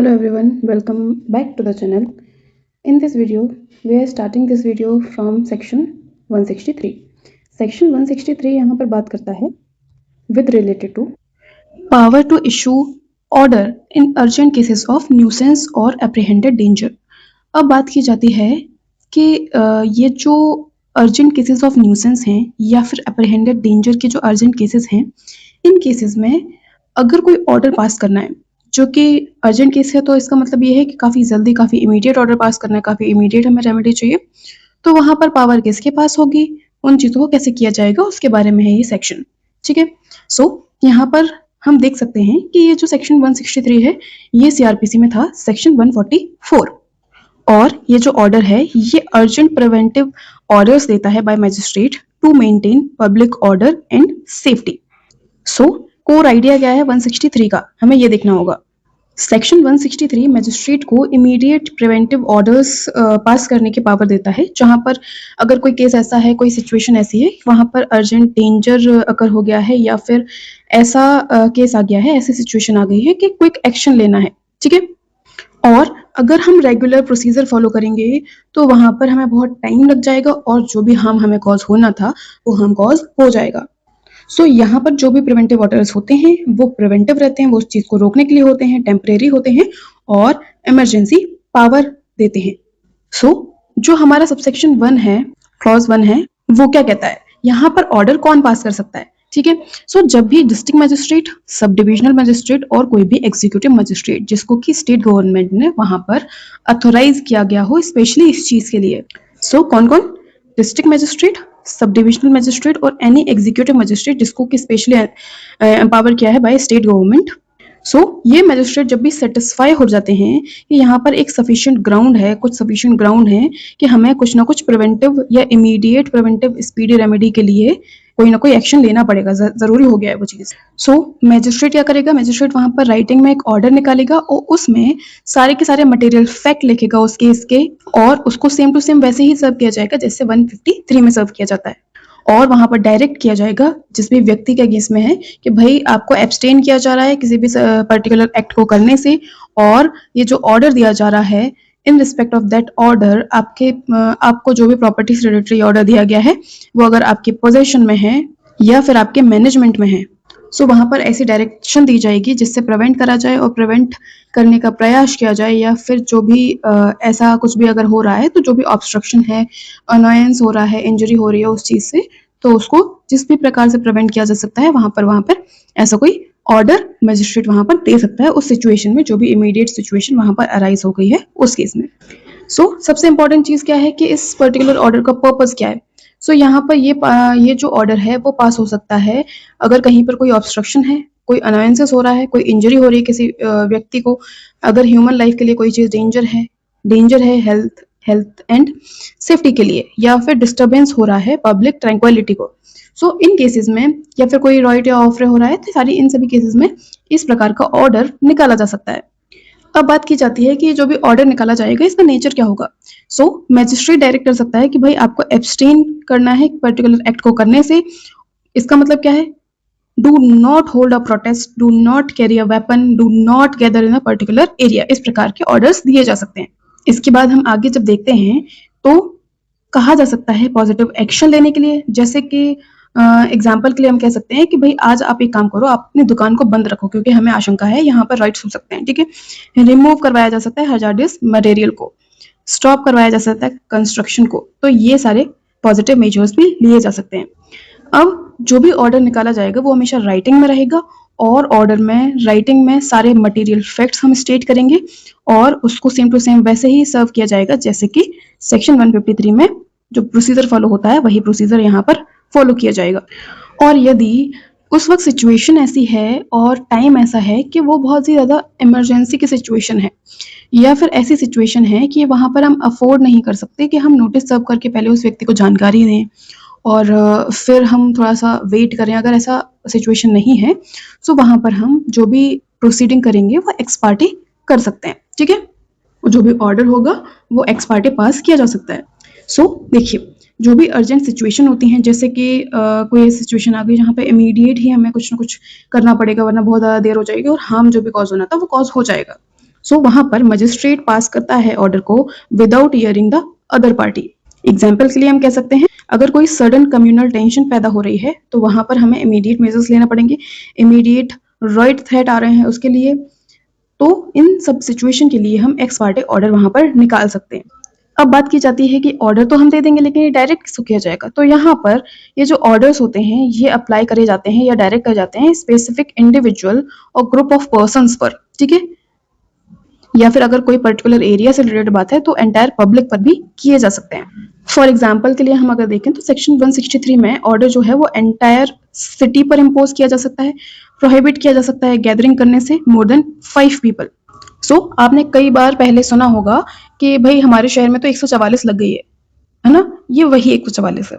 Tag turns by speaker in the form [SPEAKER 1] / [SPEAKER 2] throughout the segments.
[SPEAKER 1] Hello everyone, welcome back to the channel. In this video, we are starting this video from section 163. Section 163 यहाँ पर बात करता है with related to power to issue order in urgent cases of nuisance or apprehended danger. अब बात की जाती है कि ये जो अर्जेंट केसेस ऑफ न्यूसेंस हैं या फिर अप्रहेंडेड डेंजर के जो अर्जेंट केसेस हैं, इन केसेस में अगर कोई ऑर्डर पास करना है जो कि अर्जेंट केस है, तो इसका मतलब ये है कि काफ़ी जल्दी, काफ़ी इमीडिएट ऑर्डर पास करना है, काफ़ी इमीडिएट हमें रेमेडी चाहिए, तो वहाँ पर पावर किसके पास होगी, उन चीज़ों को कैसे किया जाएगा, उसके बारे में है ये सेक्शन। ठीक है, सो यहाँ पर हम देख सकते हैं कि ये जो सेक्शन 163 है, ये सीआरपीसी में था सेक्शन 144, और ये जो ऑर्डर है ये अर्जेंट प्रिवेंटिव ऑर्डर्स देता है by magistrate to maintain public order and safety. So core idea क्या है 163 का, हमें ये देखना होगा। सेक्शन 163 मजिस्ट्रेट को इमीडिएट प्रिवेंटिव ऑर्डर्स पास करने की पावर देता है, जहां पर अगर कोई केस ऐसा है, कोई सिचुएशन ऐसी है, वहां पर अर्जेंट डेंजर अकर हो गया है या फिर ऐसा केस आ गया है, ऐसी सिचुएशन आ गई है कि क्विक एक्शन लेना है। ठीक है, और अगर हम रेगुलर प्रोसीजर फॉलो करेंगे तो वहां पर हमें बहुत टाइम लग जाएगा और जो भी हार्म हमें कॉज होना था वो हार्म कॉज हो जाएगा। सो यहाँ पर जो भी प्रिवेंटिव ऑर्डर्स होते हैं वो प्रिवेंटिव रहते हैं, वो उस चीज को रोकने के लिए होते हैं, टेम्परेरी होते हैं और इमरजेंसी पावर देते हैं। सो जो हमारा सबसेक्शन 1 है, क्लॉज 1 है, वो क्या कहता है, यहाँ पर ऑर्डर कौन पास कर सकता है। ठीक है, सो जब भी district magistrate, sub divisional magistrate और कोई भी एग्जीक्यूटिव मजिस्ट्रेट जिसको कि स्टेट गवर्नमेंट ने वहां पर अथोराइज किया गया हो स्पेशली इस चीज के लिए। सो कौन कौन, district magistrate, sub divisional magistrate और एनी एग्जीक्यूटिव मजिस्ट्रेट जिसको कि स्पेशली एम्पावर किया है बाय स्टेट गवर्नमेंट। सो ये मजिस्ट्रेट जब भी सेटिस्फाई हो जाते हैं कि यहाँ पर एक सफिशिएंट ग्राउंड है, कुछ सफिशिएंट ग्राउंड है कि हमें कुछ ना कुछ प्रिवेंटिव या इमीडिएट प्रिवेंटिव स्पीडी रेमेडी के लिए कोई ना कोई एक्शन लेना पड़ेगा, जरूरी हो गया है वो चीज। सो मैजिस्ट्रेट क्या करेगा, मैजिस्ट्रेट वहां पर राइटिंग में एक ऑर्डर निकालेगा और उसमें सारे के सारे मटेरियल फैक्ट लिखेगा उस केस के, और उसको सेम टू सेम वैसे ही सर्व किया जाएगा जैसे 153 में सर्व किया जाता है। और वहां पर डायरेक्ट किया जाएगा जिस भी व्यक्ति के अगेंस्ट में है कि भाई आपको एब्सटेन किया जा रहा है किसी भी पर्टिकुलर एक्ट को करने से, और ये जो ऑर्डर दिया जा रहा है in respect of that order आपको जो भी प्रॉपर्टी सेक्रेटरी ऑर्डर दिया गया है वो अगर आपके पोजेशन में है या फिर आपके मैनेजमेंट में है, सो वहां पर ऐसी डायरेक्शन दी जाएगी जिससे प्रिवेंट करा जाए और प्रिवेंट करने का प्रयास किया जाए, या फिर जो भी ऐसा कुछ भी अगर हो रहा है तो जो भी ऑब्स्ट्रक्शन है, अनोयंस हो रहा है, इंजरी हो रही है उस चीज से, तो उसको जिस भी प्रकार से प्रिवेंट किया जा सकता है वहां पर ऐसा कोई ऑर्डर मजिस्ट्रेट वहां पर दे सकता है उस सिचुएशन में, जो भी इमीडिएट सिचुएशन वहां पर अराइज हो गई है उस केस में। सो सबसे इंपॉर्टेंट चीज क्या है कि इस पर्टिकुलर ऑर्डर का पर्पस क्या है। सो यहाँ पर ये जो ऑर्डर है वो पास हो सकता है अगर कहीं पर कोई ऑब्स्ट्रक्शन है, कोई अनाउंसेस हो रहा है, कोई इंजरी हो रही है किसी व्यक्ति को, अगर ह्यूमन लाइफ के लिए कोई चीज डेंजर है हेल्थ एंड सेफ्टी के लिए, या फिर डिस्टर्बेंस हो रहा है पब्लिक ट्रैंक्विलिटी को। सो इन केसेस में, या फिर कोई रॉयल्टी ऑफर हो रहा है, तो सारी इन सभी केसेस में इस प्रकार का ऑर्डर निकाला जा सकता है। अब बात की जाती है कि जो भी ऑर्डर निकाला जाएगा इसका नेचर क्या होगा। सो मैजिस्ट्रेट डायरेक्ट कर सकता है कि भाई आपको एब्सटेन करना है पर्टिकुलर एक्ट को करने से। इसका मतलब क्या है, do not hold a protest, do not carry a weapon, do not gather in a particular area, इस प्रकार के ऑर्डर्स दिए जा सकते हैं। इसके बाद हम आगे जब देखते हैं तो कहा जा सकता है पॉजिटिव एक्शन लेने के लिए, जैसे कि एग्जाम्पल के लिए हम कह सकते हैं कि भाई आज आप एक काम करो, आप अपनी दुकान को बंद रखो क्योंकि हमें आशंका है यहाँ पर राइट्स हो सकते हैं। ठीक है, रिमूव करवाया जा सकता है हजार्डियस मटेरियल को, स्टॉप करवाया जा सकता है कंस्ट्रक्शन को, तो ये सारे पॉजिटिव मेजर्स भी लिए जा सकते हैं। अब जो भी ऑर्डर निकाला जाएगा वो हमेशा राइटिंग में रहेगा, और ऑर्डर में राइटिंग में सारे मटेरियल फैक्ट्स हम स्टेट करेंगे और उसको सेम टू सेम वैसे ही सर्व किया जाएगा जैसे कि सेक्शन 153 में जो प्रोसीजर फॉलो होता है वही प्रोसीजर यहाँ पर फॉलो किया जाएगा। और यदि उस वक्त सिचुएशन ऐसी है और टाइम ऐसा है कि वो बहुत ही ज़्यादा इमरजेंसी की सिचुएशन है, या फिर ऐसी सिचुएशन है कि वहाँ पर हम अफोर्ड नहीं कर सकते कि हम नोटिस सर्व करके पहले उस व्यक्ति को जानकारी दें और फिर हम थोड़ा सा वेट करें, अगर ऐसा सिचुएशन नहीं है तो वहाँ पर हम जो भी प्रोसीडिंग करेंगे वो एक्स पार्टी कर सकते हैं। ठीक है, जो भी ऑर्डर होगा वो एक्स पार्टी पास किया जा सकता है। सो देखिए, जो भी अर्जेंट सिचुएशन होती हैं, जैसे कि कोई सिचुएशन आ गई जहाँ पे इमीडिएट ही हमें कुछ ना कुछ करना पड़ेगा वरना बहुत ज़्यादा देर हो जाएगी और हार्म जो भी कॉज होना था वो कॉज हो जाएगा। सो वहां पर मजिस्ट्रेट पास करता है ऑर्डर को without hearing the other party. Example के लिए हम कह सकते हैं, अगर कोई सडन कम्युनल टेंशन पैदा हो रही है तो वहां पर हमें इमीडिएट मेजर्स लेना पड़ेंगे, इमीडिएट राइट थ्रेट आ रहे हैं उसके लिए, तो इन सब सिचुएशन के लिए हम एक्स पार्टी ऑर्डर वहां पर निकाल सकते हैं। अब बात की जाती है कि ऑर्डर तो हम दे देंगे लेकिन ये डायरेक्ट किसको किया जाएगा, तो यहाँ पर ये जो ऑर्डर्स होते हैं ये अप्लाई करे जाते हैं या डायरेक्ट करे जाते हैं स्पेसिफिक इंडिविजुअल और ग्रुप ऑफ पर्संस पर, ठीक है, या फिर अगर कोई पर्टिकुलर एरिया से रिलेटेड बात है तो एंटायर पब्लिक पर भी किए जा सकते हैं। फॉर एग्जाम्पल के लिए हम अगर देखें तो सेक्शन 163 में ऑर्डर जो है वो एंटायर सिटी पर इम्पोज किया जा सकता है, प्रोहिबिट किया जा सकता है गैदरिंग करने से मोर देन 5 पीपल। सो आपने कई बार पहले सुना होगा कि भाई हमारे शहर में तो 144 लग गई है ना, ये वही 144 है।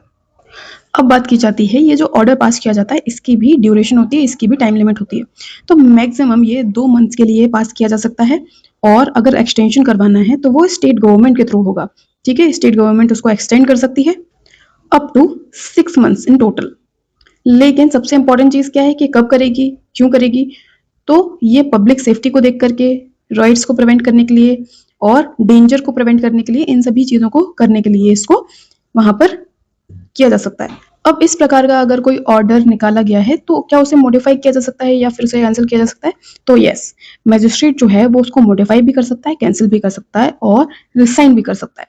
[SPEAKER 1] अब बात की जाती है ये जो ऑर्डर पास किया जाता है इसकी भी ड्यूरेशन होती है, इसकी भी टाइम लिमिट होती है। तो मैक्सिमम ये 2 मंथ्स के लिए पास किया जा सकता है, और अगर एक्सटेंशन करवाना है तो वो स्टेट गवर्नमेंट के थ्रू होगा, ठीक है, स्टेट गवर्नमेंट उसको एक्सटेंड कर सकती है up to 6 months in total. लेकिन सबसे इंपॉर्टेंट चीज क्या है कि कब करेगी, क्यों करेगी, तो ये पब्लिक सेफ्टी को देख करके, राइट्स को प्रिवेंट करने के लिए और डेंजर को प्रिवेंट करने के लिए, इन सभी चीजों को करने के लिए इसको वहां पर किया जा सकता है। अब इस प्रकार का अगर कोई ऑर्डर निकाला गया है तो क्या उसे मॉडिफाई किया जा सकता है या फिर उसे कैंसिल किया जा सकता है, तो यस, मैजिस्ट्रेट जो है वो उसको मॉडिफाई भी कर सकता है, कैंसिल भी कर सकता है और रिसाइन भी कर सकता है।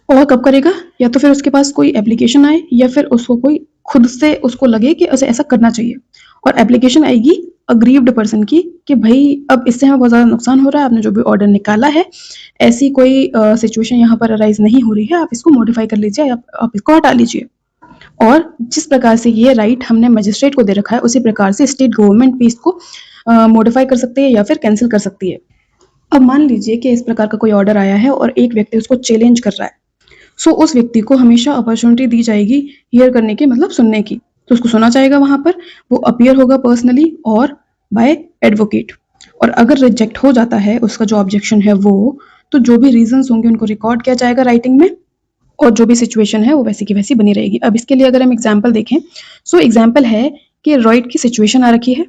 [SPEAKER 1] और कब करेगा, या तो फिर उसके पास कोई एप्लीकेशन आए या फिर उसको कोई खुद से उसको लगे कि उसे ऐसा करना चाहिए, और एप्लीकेशन आएगी अग्रीव्ड पर्सन की कि भाई अब इससे हमें बहुत ज़्यादा नुकसान हो रहा है, आपने जो भी ऑर्डर निकाला है ऐसी कोई सिचुएशन यहाँ पर अराइज नहीं हो रही है, आप इसको मॉडिफाई कर लीजिए, आप इसको हटा लीजिए। और जिस प्रकार से ये राइट हमने मजिस्ट्रेट को दे रखा है उसी प्रकार से स्टेट गवर्नमेंट भी इसको मॉडिफाई कर सकती है या फिर कैंसिल कर सकती है। अब मान लीजिए कि इस प्रकार का कोई ऑर्डर आया है और एक व्यक्ति उसको चैलेंज कर रहा है, सो उस व्यक्ति को हमेशा अपॉर्चुनिटी दी जाएगी हियर करने की, मतलब सुनने की, तो उसको सुना जाएगा, वहां पर वो अपीयर होगा पर्सनली और बाय एडवोकेट, और अगर रिजेक्ट हो जाता है उसका जो ऑब्जेक्शन है वो, तो जो भी रीजंस होंगे उनको रिकॉर्ड किया जाएगा राइटिंग में, और जो भी सिचुएशन है वो वैसी की वैसी बनी रहेगी। अब इसके लिए अगर हम एग्जाम्पल देखें, सो एग्जाम्पल है कि रॉयट की सिचुएशन आ रखी है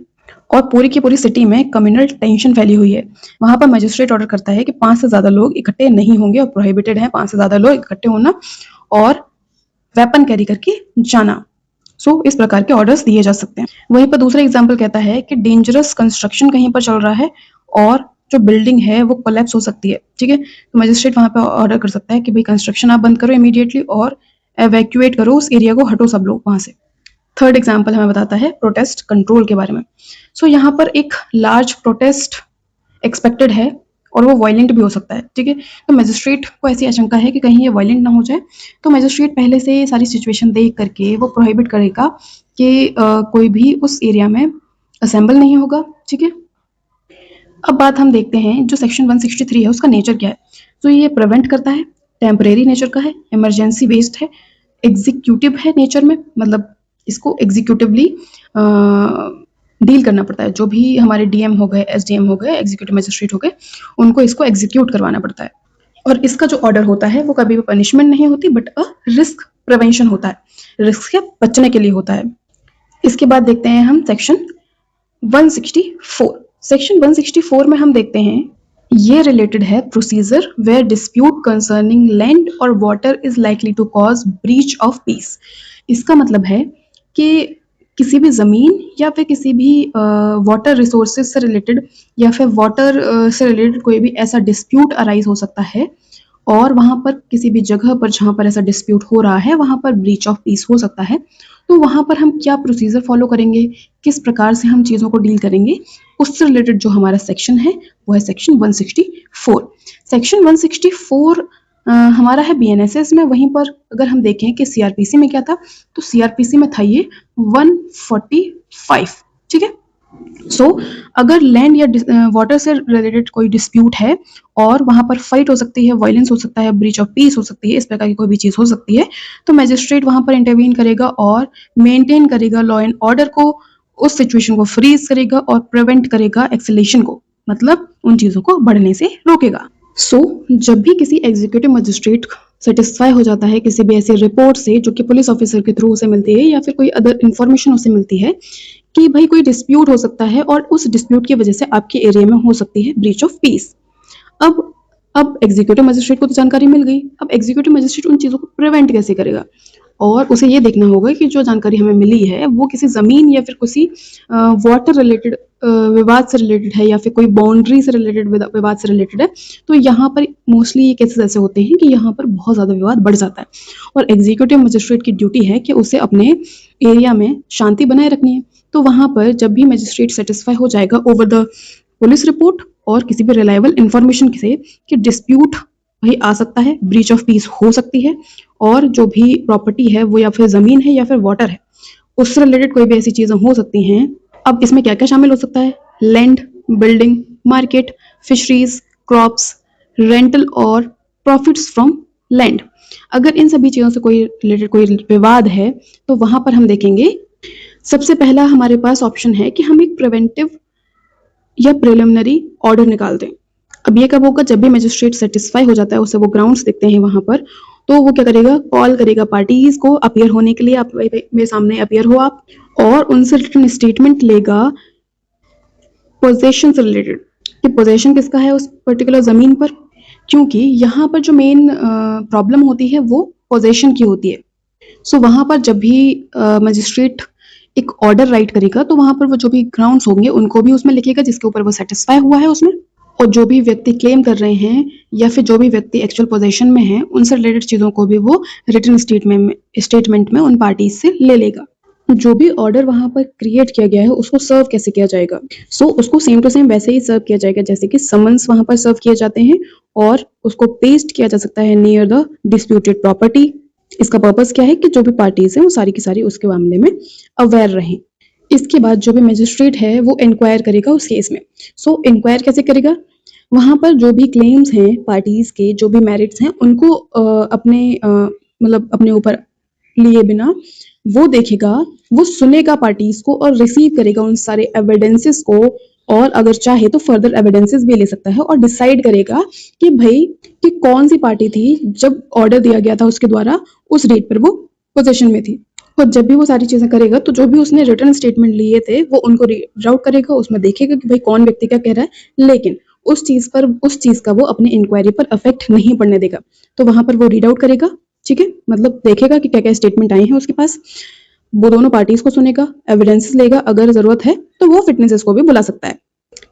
[SPEAKER 1] और पूरी की पूरी सिटी में कम्युनल टेंशन फैली हुई है, वहां पर मजिस्ट्रेट ऑर्डर करता है कि 5 से ज्यादा लोग इकट्ठे नहीं होंगे और प्रोहिबिटेड है 5 से ज्यादा लोग इकट्ठे होना और वेपन कैरी करके जाना। सो इस प्रकार के ऑर्डर्स दिए जा सकते हैं। वहीं पर दूसरा एग्जाम्पल कहता है कि डेंजरस कंस्ट्रक्शन कहीं पर चल रहा है और जो बिल्डिंग है वो कोलैप्स हो सकती है, ठीक है, तो मजिस्ट्रेट वहां पर ऑर्डर कर सकता है कि भाई कंस्ट्रक्शन आप बंद करो इमीडिएटली और एवैक्यूएट करो उस एरिया को, हटो सब लोग वहां से। थर्ड एग्जाम्पल हमें बताता है प्रोटेस्ट कंट्रोल के बारे में। सो यहाँ पर एक लार्ज प्रोटेस्ट एक्सपेक्टेड है और वो वायलेंट भी हो सकता है, ठीक है, तो मजिस्ट्रेट को ऐसी आशंका है कि कहीं ये वायलेंट ना हो जाए, तो मजिस्ट्रेट पहले से सारी सिचुएशन देख करके वो प्रोहिबिट करेगा कि कोई भी उस एरिया में असेंबल नहीं होगा, ठीक है। अब बात हम देखते हैं जो सेक्शन 163 है उसका नेचर क्या है। तो ये प्रिवेंट करता है, टेम्परेरी नेचर का है, इमरजेंसी बेस्ड है, एग्जीक्यूटिव है नेचर में, मतलब इसको एग्जीक्यूटिवली डील करना पड़ता है, जो भी हमारे डीएम हो गए, एसडीएम हो गए, एग्जीक्यूटिव मजिस्ट्रेट हो गए, उनको इसको एग्जीक्यूट करवाना पड़ता है। और इसका जो ऑर्डर होता है वो कभी भी पनिशमेंट नहीं होती बट अ रिस्क प्रिवेंशन होता है, रिस्क से बचने के लिए होता है। इसके बाद देखते हैं हम सेक्शन 164। सेक्शन 164 में हम देखते हैं ये रिलेटेड है procedure where dispute concerning land और water is likely to cause breach of peace. इसका मतलब है कि किसी भी ज़मीन या फिर किसी भी वाटर रिसोर्सेज से रिलेटेड या फिर वाटर से रिलेटेड कोई भी ऐसा डिस्प्यूट अराइज हो सकता है, और वहाँ पर किसी भी जगह पर जहाँ पर ऐसा डिस्प्यूट हो रहा है वहाँ पर ब्रीच ऑफ पीस हो सकता है, तो वहाँ पर हम क्या प्रोसीजर फॉलो करेंगे, किस प्रकार से हम चीज़ों को डील करेंगे, उससे रिलेटेड जो हमारा सेक्शन है वो है सेक्शन 164। सेक्शन 164 हमारा है बीएनएसएस में। वहीं पर अगर हम देखें कि सीआरपीसी में क्या था, तो सीआरपीसी में था ये 145, ठीक है। सो अगर लैंड या वाटर से रिलेटेड कोई डिस्प्यूट है और वहां पर फाइट हो सकती है, वायलेंस हो सकता है, ब्रीच ऑफ पीस हो सकती है, इस प्रकार की कोई भी चीज हो सकती है, तो मैजिस्ट्रेट वहां पर इंटरवीन करेगा और मेंटेन करेगा लॉ एंड ऑर्डर को, उस सिचुएशन को फ्रीज करेगा और प्रिवेंट करेगा एक्सेलेशन को, मतलब उन चीजों को बढ़ने से रोकेगा। जब भी किसी एग्जीक्यूटिव मजिस्ट्रेट सेटिस्फाई हो जाता है किसी भी ऐसी रिपोर्ट से जो कि पुलिस ऑफिसर के थ्रू उसे मिलती है या फिर कोई अदर इंफॉर्मेशन उसे मिलती है कि भाई कोई डिस्प्यूट हो सकता है और उस डिस्प्यूट की वजह से आपके एरिया में हो सकती है ब्रीच ऑफ पीस, अब एग्जीक्यूटिव मजिस्ट्रेट को तो जानकारी मिल गई, अब एग्जीक्यूटिव मजिस्ट्रेट उन चीज़ों को प्रिवेंट कैसे करेगा, और उसे ये देखना होगा कि जो जानकारी हमें मिली है वो किसी ज़मीन या फिर किसी वाटर रिलेटेड विवाद से रिलेटेड है या फिर कोई बाउंड्री से रिलेटेड विवाद से रिलेटेड है। तो यहाँ पर मोस्टली ये केसेस ऐसे होते हैं कि यहाँ पर बहुत ज़्यादा विवाद बढ़ जाता है और एग्जीक्यूटिव मजिस्ट्रेट की ड्यूटी है कि उसे अपने एरिया में शांति बनाए रखनी है। तो वहाँ पर जब भी मजिस्ट्रेट सेटिस्फाई हो जाएगा ओवर द पुलिस रिपोर्ट और किसी भी रिलायबल इंफॉर्मेशन से कि डिस्प्यूट वही आ सकता है, ब्रीच ऑफ पीस हो सकती है, और जो भी प्रॉपर्टी है वो या फिर ज़मीन है या फिर वाटर है उससे रिलेटेड कोई भी ऐसी चीज़ें हो सकती हैं। अब इसमें क्या क्या शामिल हो सकता है, land, building, market, fisheries, crops, rental और प्रॉफिट्स फ्रॉम लैंड। अगर इन सभी चीज़ों से कोई रिलेटेड कोई विवाद है तो वहाँ पर हम देखेंगे सबसे पहला हमारे पास ऑप्शन है कि हम एक प्रिवेंटिव या प्रिलिमिनरी ऑर्डर निकाल दें। अब ये कब होगा, जब भी मजिस्ट्रेट सेटिस्फाई हो जाता है, उसे वो ग्राउंड्स दिखते हैं वहाँ पर, तो वो क्या करेगा, कॉल करेगा पार्टीज को अपीयर होने के लिए, आप मेरे सामने अपीयर हो आप, और उनसे रिटन स्टेटमेंट लेगा पोजेशन से रिलेटेड कि पोजेशन किसका है उस पर्टिकुलर ज़मीन पर, क्योंकि यहाँ पर जो मेन प्रॉब्लम होती है वो पोजेशन की होती है। सो वहाँ पर जब भी मजिस्ट्रेट एक ऑर्डर राइट करेगा तो वहाँ पर वो जो भी ग्राउंड्स होंगे उनको भी उसमें लिखेगा जिसके ऊपर वो सेटिस्फाई हुआ है उसमें, और जो भी व्यक्ति क्लेम कर रहे हैं या फिर जो भी व्यक्ति एक्चुअल पोजेशन में है उनसे रिलेटेड चीज़ों को भी वो रिटन स्टेटमेंट में उन पार्टीज से ले लेगा। जो भी ऑर्डर वहाँ पर क्रिएट किया गया है उसको सर्व कैसे किया जाएगा, उसको सेम टू सेम वैसे ही सर्व किया जाएगा जैसे कि समन्स वहाँ पर सर्व किए जाते हैं, और उसको पेस्ट किया जा सकता है नियर द डिस्प्यूटेड प्रॉपर्टी। इसका पर्पस क्या है कि जो भी पार्टीज हैं वो सारी की सारी उसके मामले में अवेयर रहें। इसके बाद जो भी मजिस्ट्रेट है वो इंक्वायर करेगा उस केस में। इंक्वायर कैसे करेगा, वहाँ पर जो भी क्लेम्स हैं पार्टीज के, जो भी मेरिट्स हैं उनको अपने ऊपर लिए बिना वो देखेगा, वो सुनेगा पार्टीज को और रिसीव करेगा उन सारे एविडेंसेस को, और अगर चाहे तो फर्दर एविडेंसेस भी ले सकता है और डिसाइड करेगा कि भाई कि कौन सी पार्टी थी जब ऑर्डर दिया गया था उसके द्वारा उस डेट पर वो पोजीशन में थी। और जब भी वो सारी चीजें करेगा तो जो भी उसने रिटर्न स्टेटमेंट लिए थे वो उनको रीड आउट करेगा, उसमें देखेगा कि भाई कौन व्यक्ति क्या कह रहा है, लेकिन उस चीज का वो अपने इंक्वायरी पर अफेक्ट नहीं पड़ने देगा। तो वहां पर वो रीड आउट करेगा, ठीक है, मतलब देखेगा कि क्या क्या स्टेटमेंट आए हैं उसके पास, वो दोनों पार्टीज को सुनेगा, एविडेंसेस लेगा, अगर जरूरत है तो वो फिटनेसेस को भी बुला सकता है।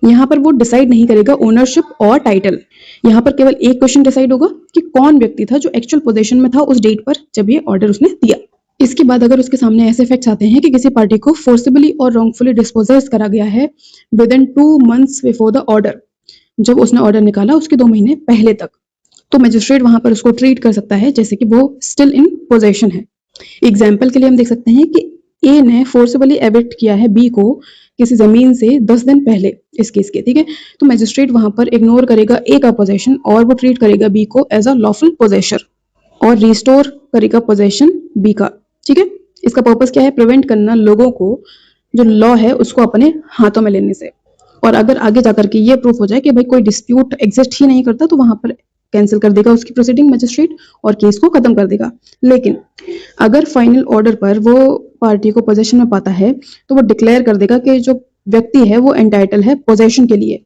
[SPEAKER 1] यहाँ पर वो डिसाइड नहीं करेगा ओनरशिप और टाइटल, यहाँ पर केवल एक क्वेश्चन डिसाइड होगा कि कौन व्यक्ति था जो एक्चुअल पोजीशन में था उस डेट पर जब ये ऑर्डर उसने दिया। इसके बाद अगर उसके सामने ऐसे फैक्ट्स आते हैं कि किसी पार्टी को फोर्सिबली और रॉन्गफुली डिस्पोजेस करा गया है with in 2 months before the order, जब उसने ऑर्डर निकाला उसके 2 महीने पहले तक, तो मजिस्ट्रेट वहां पर उसको ट्रीट कर सकता है जैसे कि वो स्टिल इन पोजेशन है। एग्जाम्पल के लिए हम देख सकते हैं कि ए ने फोर्सिबली एविक्ट किया है बी को किसी जमीन से 10 दिन पहले इस केस के, ठीक है, तो मजिस्ट्रेट वहां पर इग्नोर करेगा ए का पोजेशन और वो ट्रीट करेगा बी को एज अ लॉफुल पोजेसर और रिस्टोर करेगा पोजेशन बी का, ठीक है। इसका पर्पस क्या है, प्रिवेंट करना लोगों को जो लॉ है उसको अपने हाथों में लेने से, और अगर आगे जाकर के ये प्रूफ हो जाए कि भाई कोई डिस्प्यूट एग्जिस्ट ही नहीं करता तो वहां पर कैंसिल कर देगा उसकी प्रोसीडिंग मजिस्ट्रेट और केस को खत्म कर देगा। लेकिन अगर फाइनल ऑर्डर पर वो पार्टी को पोजेशन में पाता है तो वो डिक्लेयर कर देगा कि जो व्यक्ति है वो एंटाइटल है पोजेशन के लिए,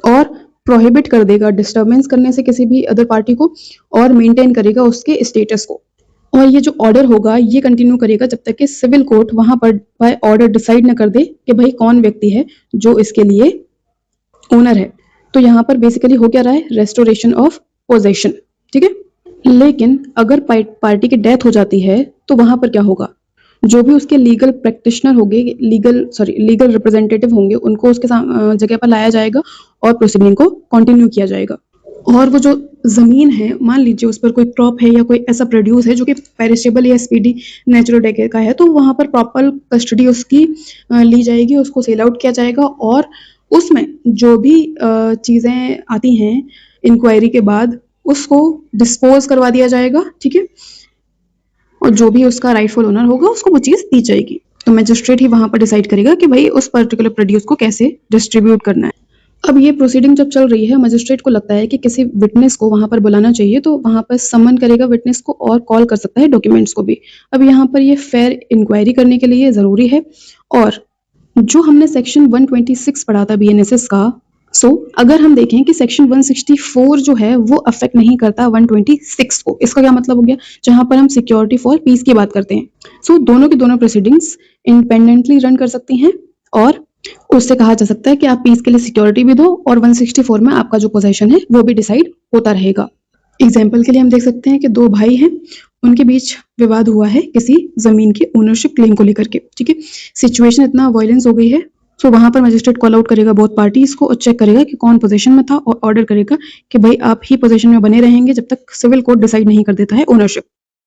[SPEAKER 1] और प्रोहिबिट कर देगा डिस्टर्बेंस करने से किसी भी अदर पार्टी को, और मेंटेन करेगा उसके स्टेटस को। और ये जो ऑर्डर होगा ये कंटिन्यू करेगा जब तक कि सिविल कोर्ट वहां पर बाय ऑर्डर डिसाइड न कर दे कि भाई कौन व्यक्ति है जो इसके लिए ओनर है। तो यहाँ पर बेसिकली हो क्या रहा है, रेस्टोरेशन ऑफ पोजेशन, ठीक है। लेकिन अगर पार्टी की डेथ हो जाती है तो वहां पर क्या होगा, जो भी उसके लीगल प्रैक्टिशनर होंगे, लीगल रिप्रेजेंटेटिव होंगे, उनको उसके जगह पर लाया जाएगा और प्रोसीडिंग को कंटिन्यू किया जाएगा। और वो जो जमीन है, मान लीजिए उस पर कोई क्रॉप है या कोई ऐसा प्रोड्यूस है जो कि पेरिशेबल या स्पीडी नेचुरल डेके का है, तो वहां पर प्रॉपर कस्टडी उसकी ली जाएगी, उसको सेल आउट किया जाएगा, और उसमें जो भी चीजें आती हैं इंक्वायरी के बाद उसको डिस्पोज करवा दिया जाएगा, ठीक है, और जो भी उसका राइटफुल ओनर होगा उसको वो चीज दी जाएगी। तो मैजिस्ट्रेट ही वहां पर डिसाइड करेगा कि भाई उस पर्टिकुलर प्रोड्यूस को कैसे डिस्ट्रीब्यूट करना है। अब ये प्रोसीडिंग जब चल रही है, मजिस्ट्रेट को लगता है कि किसी विटनेस को वहां पर बुलाना चाहिए, तो वहां पर समन करेगा विटनेस को और कॉल कर सकता है डॉक्यूमेंट्स को भी। अब यहाँ पर ये फेयर इंक्वायरी करने के लिए जरूरी है। और जो हमने सेक्शन 126 पढ़ा था बीएनएसएस का, सो अगर हम देखें कि सेक्शन 164 जो है वो अफेक्ट नहीं करता 126 को, इसका क्या मतलब हो गया, जहां पर हम सिक्योरिटी फॉर पीस की बात करते हैं। सो दोनों की दोनों प्रोसीडिंग्स इंडिपेंडेंटली रन कर सकती हैं और उससे कहा जा सकता है कि आप पीस के लिए सिक्योरिटी भी दो और 164 में आपका जो पोजीशन है वो भी डिसाइड होता रहेगा। एग्जाम्पल के लिए हम देख सकते हैं कि दो भाई हैं, उनके बीच विवाद हुआ है किसी जमीन की ओनरशिप क्लेम को लेकर के, ठीक है। सिचुएशन इतना वायलेंस हो गई है, सो वहां पर मजिस्ट्रेट कॉल आउट करेगा बोथ पार्टीज को और चेक करेगा कि कौन पोजीशन में था और ऑर्डर करेगा कि भाई आप ही पोजीशन में बने रहेंगे जब तक सिविल कोर्ट डिसाइड नहीं कर देता है ओनरशिप।